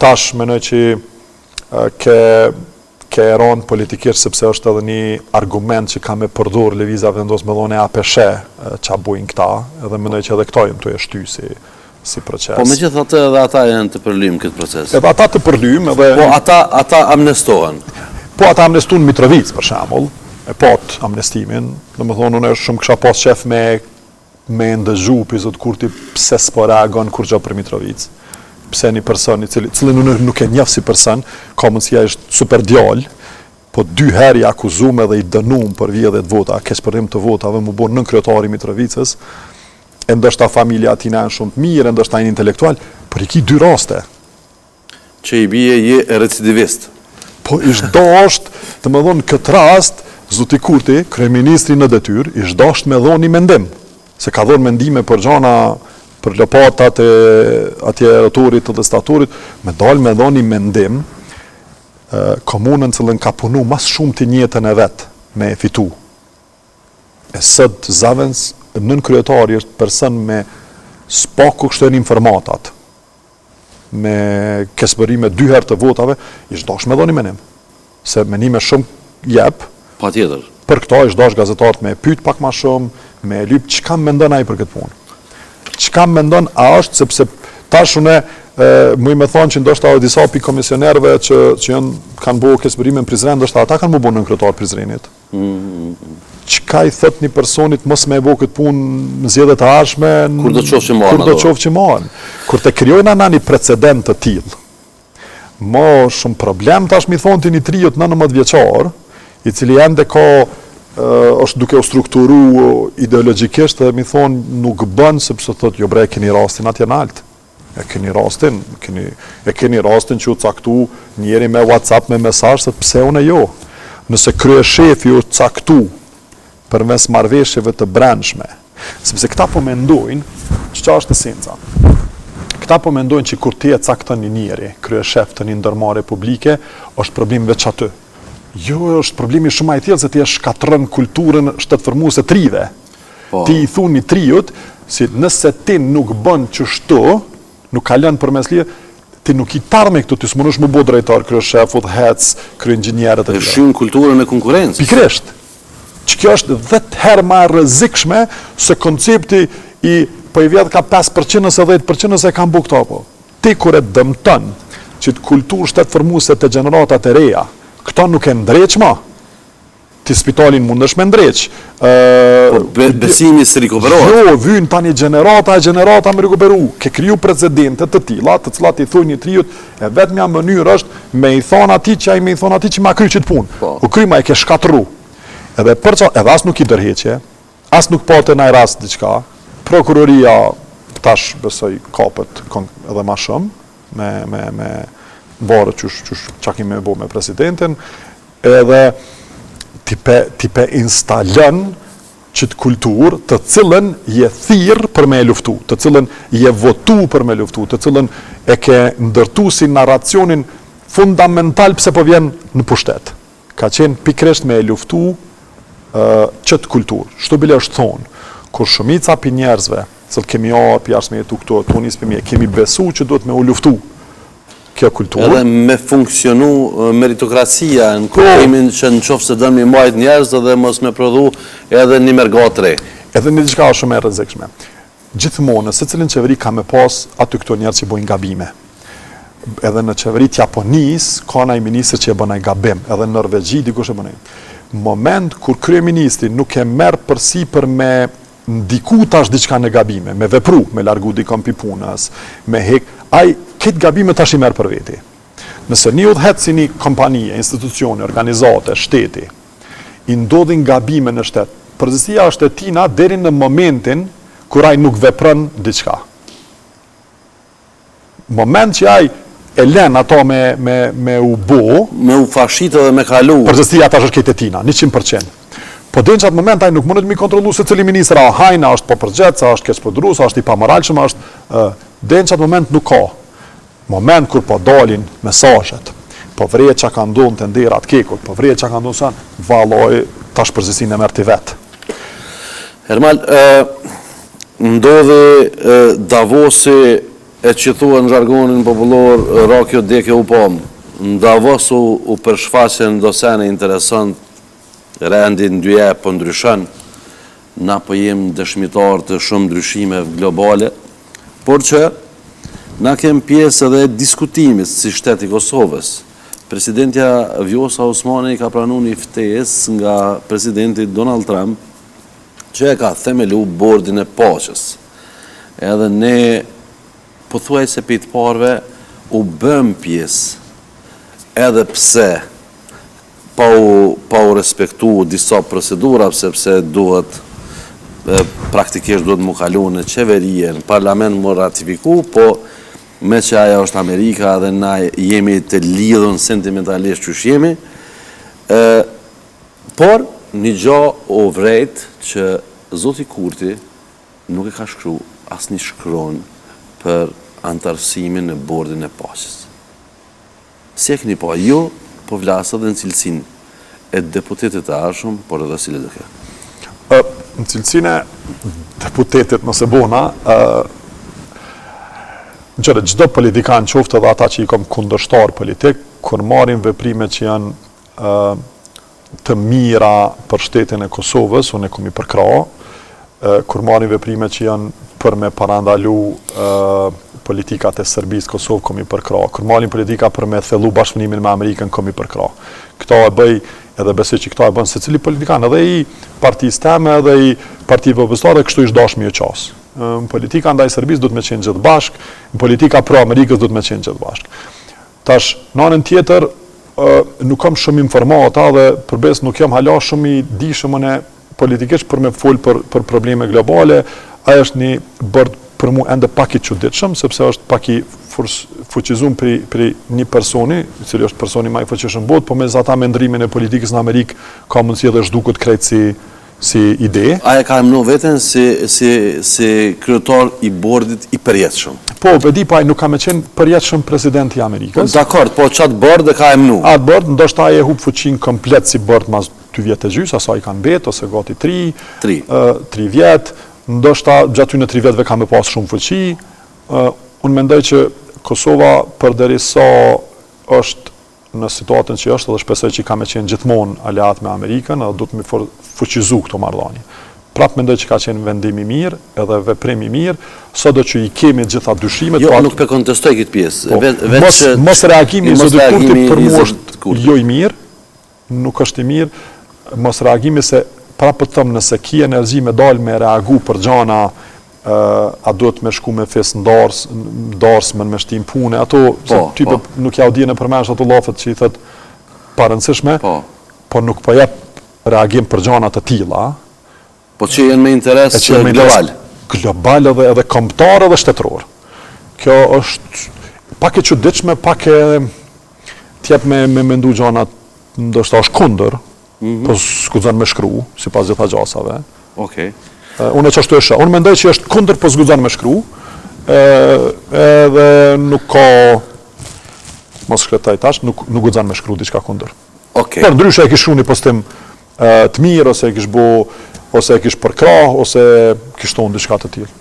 tash menoj që ke eron politikisht sepse është edhe një argument që ka me përdur lëviza vendos me dhone apeshe qa bujnë këta, edhe menoj që edhe këta jëmë të e shty si proces. Po me gjithë atë edhe ata janë të përlymë këtë proces? Edhe ata të përlymë edhe... Po ata amnestohen? Po ata amnestuan Mitrovic, për shembull, e pot amnestimin, dhe më thonë, unë shumë kësha pas qef me ndëgju pizot Kurti pse s'po reagon kur gjo për Mitrovic. Pse një person cilin unë nuk e njeh si person, ka mundësia është super djallë, po 2 herë i akuzum edhe i dënum për vjedhjet vota, keqpërrim të votave, mu bon nën kryetari Mitrovicës, e ndoshta familja atina janë shumë të mirë, e ndoshta janë intelektual, por i ki 2 raste. Që i bie je recidivist. Po ishtë dosht, të më dhonë këtë rast, Zuti Kurti, kryeministri në detyr, ishtë dosht me dhonë një mendim, se ka dhonë mendime për gjana, për lopatat e atje rëtorit dhe staturit, me dalë me dhonë një mendim, komunën cilën ka punu mas shumë të njetën e vetë me e fitu. E sët Zavens, nën kryetari është person me spaku kështën informatat, me kesbërime 2 herë të votave, ishtë dash me dhoni menim. Se menime shumë jep, pa tjetër. Për këta ishtë dash gazetarët me pyt pak ma shumë, me lyp, që kam mendon a i për këtë punë? Që kam mendon a është, sepse tash une, mu i me thonë që ndoshta disa pi komisionerve që kanë bo kesbërime në Prizren, ndoshta ata kanë mu bo në kryetar Prizrenit. Qka i thët një personit mos me bo këtë punë në zjedhe të ashme, kur do qofë që marën. Kur të kryojnë anë një precedent të tillë, ma shumë problem tash mi thonë të një triot 19 vjeqar, i cili ende ka, është duke u strukturu ideologikisht, dhe mi thonë nuk bënë, sepse thët, jo bre, e keni rastin atje në altë. E keni rastin që u caktu njeri me WhatsApp me mesazh, se pse unë jo. Nëse kryeshefi u caktu përmes marrëveshjeve të brendshme, sepse këta po mendojnë, që është esenca. Këta po mendojnë që kur ti e cakton një njeri, kryeshef të një ndërmarrje publike, është problem veç aty. Jo, është problemi shumë i tillë se ti e shkatërron kulturën shtetërformuese të rive. Ti i thuni triut, si nëse ti nuk bën çështu, nuk kalon përmes lidhje, ti nuk i tar me këtu, ti s'mundesh më bë drejtar, kryeshef, udhëhec, kryeinxhinierët e tjerë. Shyn kulturën e konkurrencës. Pikërisht. Që kjo është 10 herë më e rrezikshme se koncepti i po i vjedh ka 5% ose 10% ose kanë bu këto apo. Ti kur e dëmton që të kulturë shtetërformuese të gjeneratat e reja, këto nuk e ndreq ma. Ti spitalin mundesh me ndreq. Besimi së rikuperohet. Jo, vynë tani gjenerata me rikuperu. Ke kriju precedentet të tilla, të cilat i thuj një triut, e vetmja mënyrë është me i thonë ati që me i thonë ati që ma kry që të punë. U kry ma e ke shkatru. Edhe as nuk i dërheqje, as nuk pate në i rast diqka. Prokuroria tash besoj kapët edhe ma shumë, me varë që kime bo me presidentin, edhe ti pe instalën qëtë kulturë të cilën je thirë për me luftu, të cilën je votu për me luftu, të cilën e ke ndërtu si narracionin fundamental pëse po vjen në pushtet. Ka qenë pikresht me luftu qëtë kulturë. Shtu bile është thonë, kur shumica për njerëzve, cëllë kemi arë, për jashtë me jetu këto, tunis për mje, kemi besu që duhet me u luftu kjo kulturë. Edhe me funksionu meritokracia në kuptimin që në qofë se dënë mi majt njerëz dhe mos me prodhu edhe një mergat re. Edhe një diçka shumë e rrezikshme. Gjithmonë, se cilin qeveri ka me pas aty këto njerëz që bojnë gabime. Edhe në qeverit Japonis, ka na i ministër që e bënaj gabim. Edhe në Norvegji, dikush e bënaj. Moment kur kryeministri nuk e merr përsi për me ndiku tash diçka në gabime, me vepru, me largu dikon pi punës, me hek, këtë gabime tash i merë për veti. Nëse një udhëhet si një kompanije, institucione, organizate, shteti, i ndodhin gabime në shtet, përgjësia është e tina deri në momentin kur ai nuk veprën diçka. Moment që ai e len ato me u bo, me u fashitë dhe me kalu, përgjësia tash është këtë e tina, 100%. Po dhe në qatë moment, ai nuk mundet mi kontrolu se cili ministra, hajna është po përgjet, sa është keq përdru, sa është i pamoralshëm, dhe në qatë moment nuk ka. Moment kur po dalin mesazhet, po vrejt që ka ndonë të nderat kekut, po vrejt që ka ndonë sanë, valoj, tash përgjësin e mërë t'i vetë. Hermal, ndodhe Davosi e që thua në žargonin popullor, Rakjo deke u pom. Në Davos u përshfaqen dosene interesant, rendi në dyje për ndryshën, na po jem dëshmitar të shumë ndryshimeve globale, por që na kem pjesë edhe diskutimit si shteti Kosovës. Presidentja Vjosa Osmani ka pranu një ftesë nga presidenti Donald Trump, që e ka themelu bordin e paqes. Edhe ne, po thuaj se për të parve, u bëm pjesë, edhe pse pa u respektu disa procedura, sepse duhet, praktikisht duhet mu kalu në qeverie, në parlament mu ratifiku, po me që aja është Amerika dhe na jemi të lidhën sentimentalisht që jemi, por një gjo o vrejt që Zoti Kurti nuk e ka shkru as një shkron për antarësimin në bordin e paqes. Si e këni po, jo po vlasë dhe në cilësin e deputetit të arshëm, por edhe si le dhe kjo. Në cilësin e deputetit nëse bona, në qërë gjdo politikan qoftë edhe ata që i kom kundërshtar politik, kur marim veprime që janë të mira për shtetin e Kosovës, unë e kom i përkra, kur marim veprime që janë për me parandalu politikat e Serbisë, Kosovë, kom i përkra. Kur marim politika për me thellu bashkëpunimin me Amerikën, kom i përkra. Këta e bëj, edhe besoj që këta e bënë se cili politikan, edhe i partijës teme, edhe i partive vëstare, kështu ish dashmi e qasë. Në politika ndaj Serbisë du të me qenë gjithë bashkë, në politika pro Amerikës du të me qenë gjithë bashkë. Tash, në anën tjetër, nuk kam shumë informata dhe përbes nuk jam hala shumë i di shumën e politikisht për me full për probleme globale, aja është një bërd për mu ende pak i çuditshëm, sepse është pak i fuqizum për një personi, i cili është personi ma i fuqishëm botë, po me zata me ndrimin e politikës në Amerikë, ka mundësi edhe zhdukët krejt si ide. Aja ka emnu veten si kryetar i bordit i përjetshëm. Po, vedi pa, nuk ka me qenë përjetshëm presidenti i Amerikës. Dakor, po qatë bord e ka emnu? Atë bord, ndoshta aje hup fuqin komplet si bord mas 2 vjetë e gjys, asa i kanë bet, ose gati 3 vjetë, ndoshta gjaty në 3 vjetëve ka me pas shumë fuqi. Unë mendoj që Kosova përderisa është në situatën që është, edhe shpesoj që ka me qenë gjithmonë aleat me Amerikën, edhe du të mi fuqizu këto marrëdhënie. Prapë mendoj që ka qenë vendim i mirë, edhe veprim i mirë, sado që i kemi gjitha dyshimet. Jo, nuk pe kontestoj këtë pjesë. Mos reagimi i Zotit Kurti për mu është jo i mirë, nuk është i mirë, mos reagimi se prapë të thëmë nëse ki energji me dalë me reagu për gjana, a duhet me shku me fes ndarës me shtim pune, ato type nuk ja u djene përmesh ato lafet që i thëtë parëndësishme, po nuk po jep reagim për gjana të tilla. Po që jenë me interes global? Global edhe kombëtar edhe shtetëror. Kjo është pak e çuditshme, pak e tjep me mendu gjana ndoshta është kundër, po s'guxon me shkru, sipas gjitha gjasave. Okej. Unë e që ashtu e shë. Unë mendoj që është kundër po s'guxon me shkru, edhe nuk ka, mos shkretaj tash, nuk guxon me shkru diçka kundër. Por ndryshe e kish shru një postim të mirë, ose e kish përkrah, ose kish tonë diçka të tillë.